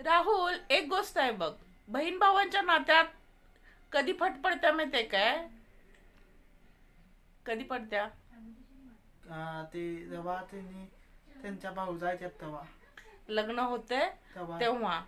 राहुल, एक गोष्ट आहे बघ. बहीण भावांच्या नात्यात कधी फट पडत्या माहितीये काय? कधी पडत्या? ते जेव्हा त्यांनी त्यांच्या भाऊ जायच्यात तेव्हा लग्न होते तेव्हा तेव्हा.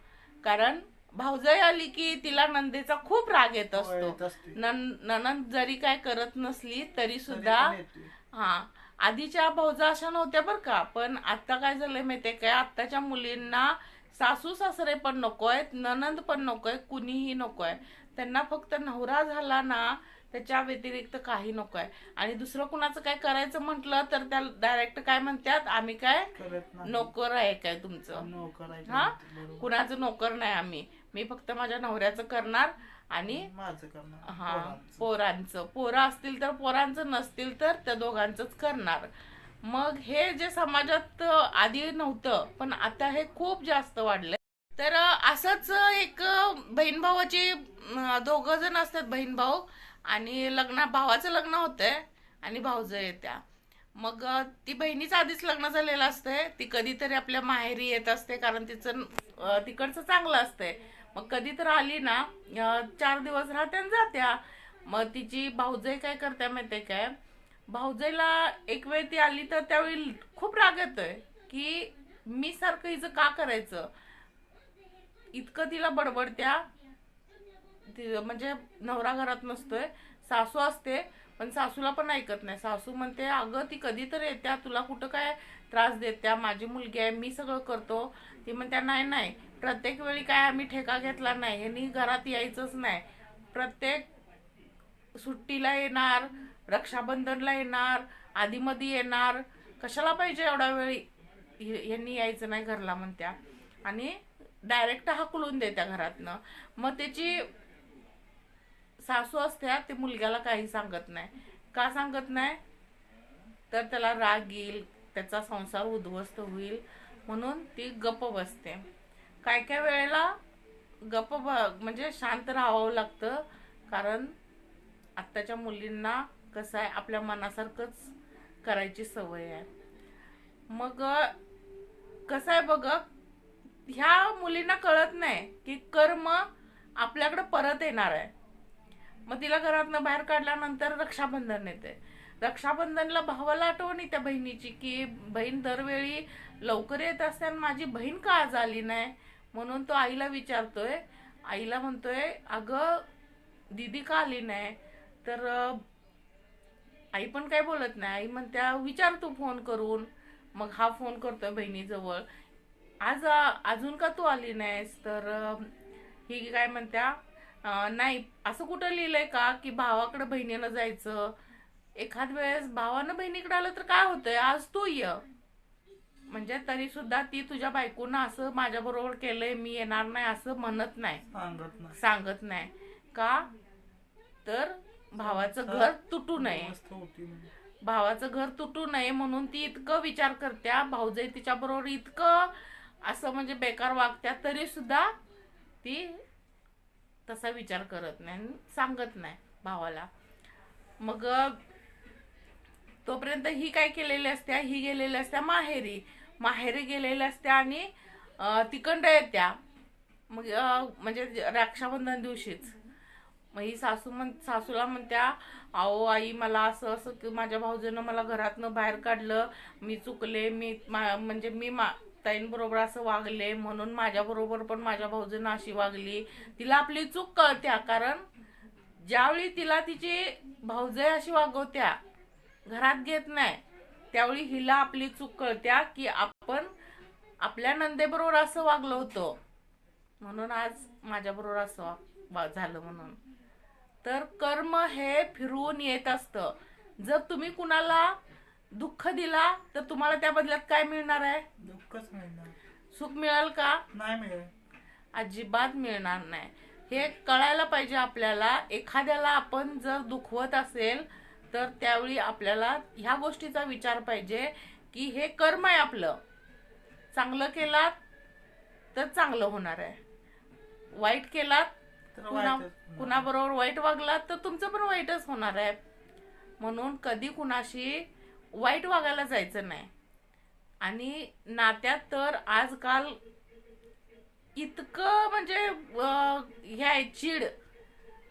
कारण भाऊजाई आली की तिला नंदेचा खूप राग येत होय, असतो. येत असते. ननंद जरी काय करत नसली तरी तरी सुद्धा. पण येते. हा. आधीच्या भाऊजा अशा नव्हत्या बर का, पण आता काय झालंय माहितीये काय, आत्ताच्या मुलींना सासू सासरे पण नकोय, ननंद पण नकोय, कुणीही नकोय. त्यांना फक्त नवरा झाला ना, त्याच्या व्यतिरिक्त काही नकोय. आणि दुसरं कुणाचं काय करायचं म्हटलं तर त्या डायरेक्ट काय म्हणतात, आम्ही काय करत नाही. नोकर आहे काय तुमचं? नोकर आहे हा. बरोबर. कुणाचं नोकर नाही आम्ही. मी फक्त माझ्या नवऱ्याचं करणार. आणि माझं करणार हा, पोरांचं. पोरांचं. पोरं असतील तर पोरांचं, नसतील तर त्या दोघांचंच करणार. मग हे जे समाजात आधी नव्हतं पण आता हे खूप जास्त वाढलंय. तर असंच एक बहीण भावाची, दोघं जण असतात बहीण भाऊ. आणि भावाचं लग्न होतंय आणि भाऊजं येत्या. मग ती बहिणीचं आधीच लग्न झालेलं असतंय. ती कधीतरी आपल्या माहेरी येत असते कारण तिचं तिकडचं चांगलं असतंय. मग कधी तर आली ना, 4 दिवस राहत्या आणि जात्या. मग तिची भाऊजाई काय करते माहितीये काय? भाऊजाईला एक वेळ ती आली तर त्यावेळी खूप राग येतोय की मी सारखं हिचं का करायचं, इतकं तिला बडबडत्या. म्हणजे नवरा घरात नसतोय, सासू असते. पण सासूला पण ऐकत नाही. सासू म्हणते, अगं ती कधी तर येत्या, तुला कुठं काय त्रास देत्या, माझी मुलगी आहे, मी सगळं करतो. ती म्हणत्या, नाही नाही, प्रत्येक वेळी काय आम्ही ठेका घेतला नाही, ह्यांनी घरात यायचंच नाही. प्रत्येक सुट्टीला येणार, रक्षाबंधनला येणार, आधीमध्ये येणार, कशाला पाहिजे एवढा वेळी, यांनी यायचं नाही घरला म्हणत्या. आणि डायरेक्ट हाकलून देत्या घरातनं. मग त्याची सासू असत्या ते मुलग्याला काही सांगत नाही. का सांगत नाही? तर त्याला राग येईल, त्याचा संसार उद्ध्वस्त होईल, म्हणून ती गप्प बसते. काय काय वेळेला म्हणजे शांत राहावं लागतं. कारण आत्ताच्या मुलींना कसं आहे, आपल्या मनासारखंच करायची सवय आहे. मग कसं आहे बघ, ह्या मुलींना कळत नाही की कर्म आपल्याकडे परत येणार आहे. मग तिला घरातनं बाहेर काढल्यानंतर रक्षाबंधन येते. रक्षाबंधनला भावाला आठवण येत्या बहिणीची की बहीण दरवेळी लवकर येत असते आणि माझी बहीण का आज आली नाही. म्हणून तो आईला विचारतोय. आईला म्हणतोय, अगं दीदी का आली नाही. तर आई पण काय बोलत नाही. आई म्हणत्या, विचार तू फोन करून. मग हा फोन करतोय बहिणीजवळ, आज अजून का तू आली नाहीस. तर ही काय म्हणत्या, नाही असं कुठं लिहिलंय का की भावाकडे बहिणीनं जायचं. एखाद वेळेस भावानं बहिणीकडे आलं तर काय होतंय, आज तू ये. म्हणजे तरी सुद्धा ती तुझ्या बायकोनं असं माझ्या बरोबर केलंय, मी येणार नाही असं म्हणत नाही, सांगत नाही. सांगत नाही. का तर भावाचं घर तुटू नये. मस्त होती म्हणजे. भावाचं घर तुटू नये म्हणून ती इतकं विचार करत्या. भाऊजाई तिच्या बरोबर इतकं असं म्हणजे बेकार वागत्या तरी सुद्धा ती तसा विचार करत नाही आणि सांगत नाही भावाला. मग तोपर्यंत ही काय केलेली असत्या, ही गेलेली असत्या माहेरी. माहेरी गेलेल्या असत्या आणि तिकडं येत्या. मग म्हणजे रक्षाबंधन दिवशीच. मग ही सासूला म्हणत्या, अहो आई, मला असं असं की माझ्या भाऊजीनं मला घरातनं बाहेर काढलं, मी चुकले, म्हणजे मी ताईंबरोबर असं वागले म्हणून माझ्या बरोबर पण माझ्या भाऊजीनं अशी वागली. तिला आपली चूक कळत्या. कारण ज्यावेळी तिला तिची भाऊजाई अशी वागवत्या, घरात घेत नाही, त्यावेळी हिला आपली चूक कळत्या की आपण आपल्या नंदेबरोबर असं वागलो होतो म्हणून आज माझ्या बरोबर असं झालं म्हणून. तर कर्म हे फिरून येत असतं. जर तुम्ही कुणाला दुःख दिला तर तुम्हाला त्या बदल्यात काय मिळणार आहे? दुःखच मिळणार. सुख मिळेल का? नाही मिळेल. अजिबात मिळणार नाही. हे कळायला पाहिजे आपल्याला. एखाद्याला आपण जर दुखवत असेल तर त्यावेळी आपल्याला ह्या गोष्टीचा विचार पाहिजे की हे कर्म आहे आपलं. चांगलं केलात तर चांगलं होणार आहे, वाईट केलात, तर वाईटच होणार. कुणाबरोबर वाईट वागलात तर तुमचं पण वाईटच होणार आहे. म्हणून कधी कुणाशी वाईट वागायला जायचं नाही. आणि नात्यात तर आजकाल इतकं म्हणजे हे आहे चीड,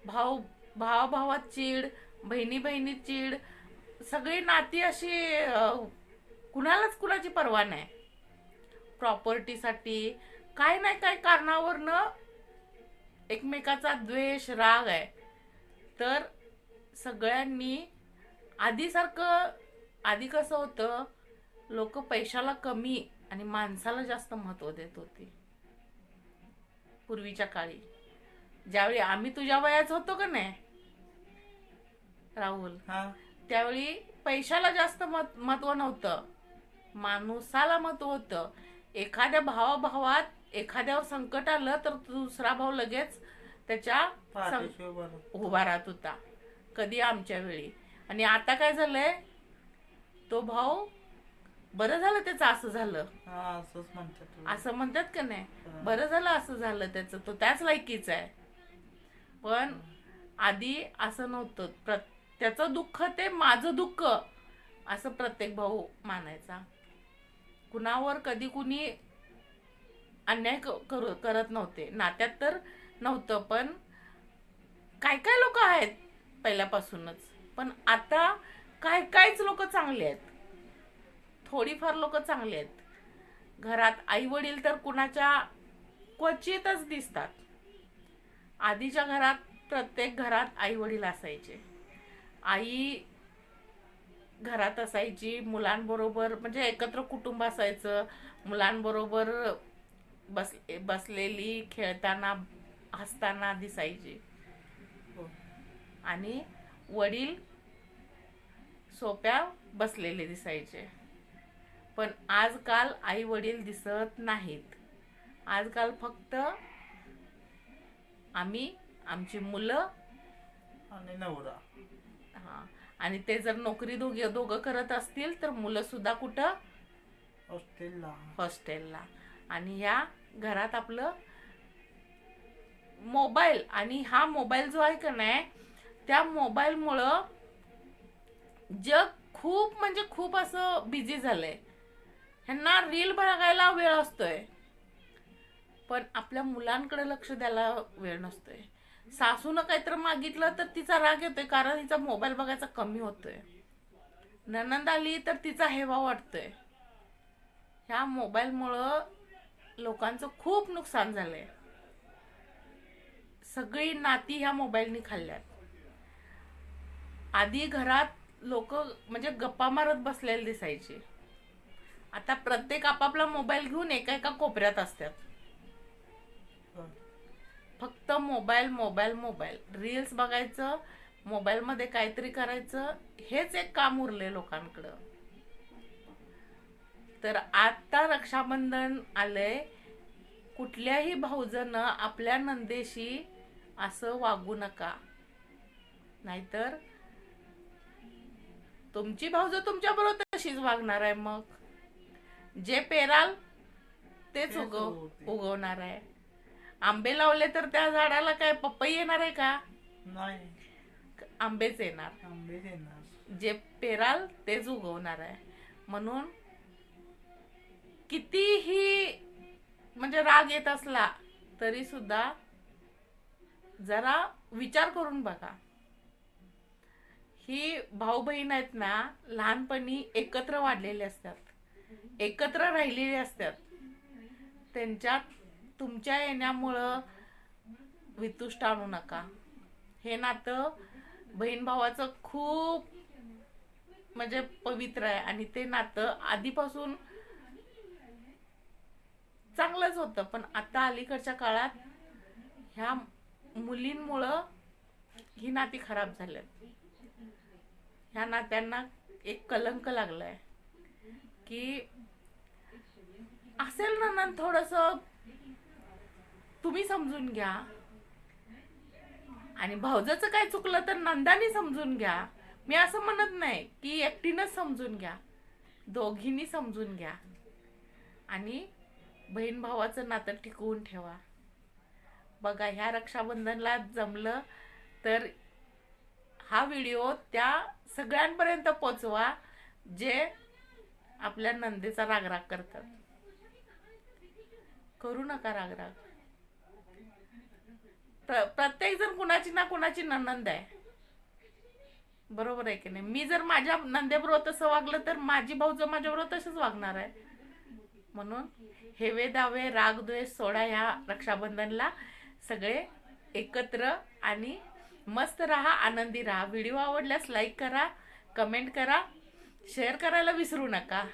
भावाभावात चीड, बहिणी बहिणीत चीड, सगळी नाती अशी कुणालाच कुणाची पर्वा नाही. प्रॉपर्टीसाठी काय नाही काय कारणावरनं एकमेकाचा द्वेष, राग आहे. तर सगळ्यांनी आधी कसं होतं, लोक पैशाला कमी आणि माणसाला जास्त महत्व देत होते पूर्वीच्या काळी. ज्यावेळी आम्ही तुझ्या वयाच होतो का नाही राहुल, हा त्यावेळी पैशाला जास्त महत्व नव्हतं, माणसाला महत्व होतं. एखाद्या भावाभावात एखाद्यावर संकट आलं तर दुसरा भाऊ लगेच त्याच्या पाठीशी उभा राहा. उभा राहत होता. कधी आमच्या वेळी. आणि आता काय झालंय, तो भाऊ बरं झालं त्याचं असं झालं, हा असंच म्हणतात. असं म्हणतात का नाही, बरं झालं असं झालं त्याचं, तो त्याच लायकीचा आहे. पण आधी असं नव्हतं. त्याचं दुःख ते माझं दुःख असं प्रत्येक भाऊ मानायचा. कुणावर कधी कुणी अन्याय करत नव्हते. नात्यात तर नव्हतं, पण काय काय लोक आहेत पहिल्यापासूनच. पण आता काहीच लोक चांगले आहेत, थोडीफार लोक चांगले आहेत. घरात आई वडील तर कुणाच्या क्वचितच दिसतात. आधीच्या घरात प्रत्येक घरात आई वडील असायचे. आई घरात असायची, मुलांबरोबर म्हणजे एकत्र कुटुंब असायचं, मुलांबरोबर बसलेली, खेळताना, हसताना दिसायची. आणि वडील सोप्या बसलेले दिसायचे. पण आजकाल आई वडील दिसत नाहीत. आजकाल फक्त आम्ही, आमची मुलं आणि नवरा. हा, आणि ते जर नोकरी दोघं करत असतील तर मुलं सुद्धा कुठं, हॉस्टेलला. आणि या घरात आपलं मोबाईल, आणि हा मोबाईल जो आहे का नाही, त्या मोबाईलमुळं जग खूप म्हणजे खूप असं बिझी झालंय. ह्यांना रील बघायला वेळ असतोय, पण आपल्या मुलांकडे लक्ष द्यायला वेळ नसतोय. सासूनं काहीतरी मागितलं तर तिचा राग येतोय, कारण तिचा मोबाईल बघायचा कमी होतोय. नणंद आली तर तिचा हेवा वाटतोय. ह्या मोबाईलमुळं लोकांचं खूप नुकसान झालंय. सगळी नाती ह्या मोबाईलनी खाल्ल्यात. आधी घरात लोक म्हणजे गप्पा मारत बसलेले दिसायचे. आता प्रत्येक आपापला मोबाईल घेऊन एका कोपऱ्यात असतात. फक्त मोबाईल मोबाईल मोबाईल, रील्स बघायचं, मोबाईल मध्ये काहीतरी करायचं, हेच एक काम उरले लोकांकडं. तर आता रक्षाबंधन आलंय. कुठल्याही भाऊजन आपल्या नंदेशी असं वागू नका, नाहीतर तुमची भाऊज तुमच्या बरोबर तशीच वागणार आहे. मग जे पेराल तेच उगवणार आहे. आंबे लावले तर त्या झाडाला काय पपई येणार आहे का? नाही, आंबेच येणार. जे पेराल तेच उगवणार आहे. म्हणून कितीही म्हणजे राग येत असला तरी सुद्धा जरा विचार करून बघा. ही भाऊ बहीण आहेत ना, लहानपणी एकत्र वाढलेले असतात, एकत्र राहिलेले असतात. त्यांच्यात तुमच्या येण्यामुळं वितुष्ट आणू नका. हे नातं बहीण भावाचं खूप म्हणजे पवित्र आहे, आणि ते नातं आधीपासून चांगलंच होतं. पण आता अलीकडच्या काळात ह्या मुलींमुळं ही नाती खराब झाल्यात. ह्या नात्यांना एक कलंक लागलाय. की असेल ना थोडस तुम्ही समजून घ्या, आणि भाऊजाचं काय चुकलं तर नंदानी समजून घ्या. मी असं म्हणत नाही की एकटीनच समजून घ्या, दोघींनी समजून घ्या, आणि बहीण भावाचं नातं टिकवून ठेवा. बघा, ह्या रक्षाबंधनला जमलं तर हा व्हिडिओ त्या सगळ्यांपर्यंत पोचवा जे आपल्या नंदेचा रागराग करतात. करू नका रागराग. प्रत्येक जण कुणाची ना कुणाची नणंद आहे. बरोबर आहे की नाही? मी जर माझ्या नंदेबरोबर तसं वागलं तर माझी भाऊजं माझ्याबरोबर तसंच वागणार आहे. म्हणून हेवे दावे राग द्वेष सोडा ह्या रक्षाबंधनला सगळे एकत्र आणि मस्त राहा, आनंदी राहा. व्हिडिओ आवडल्यास लाईक करा, कमेंट करा, शेअर करायला विसरू नका.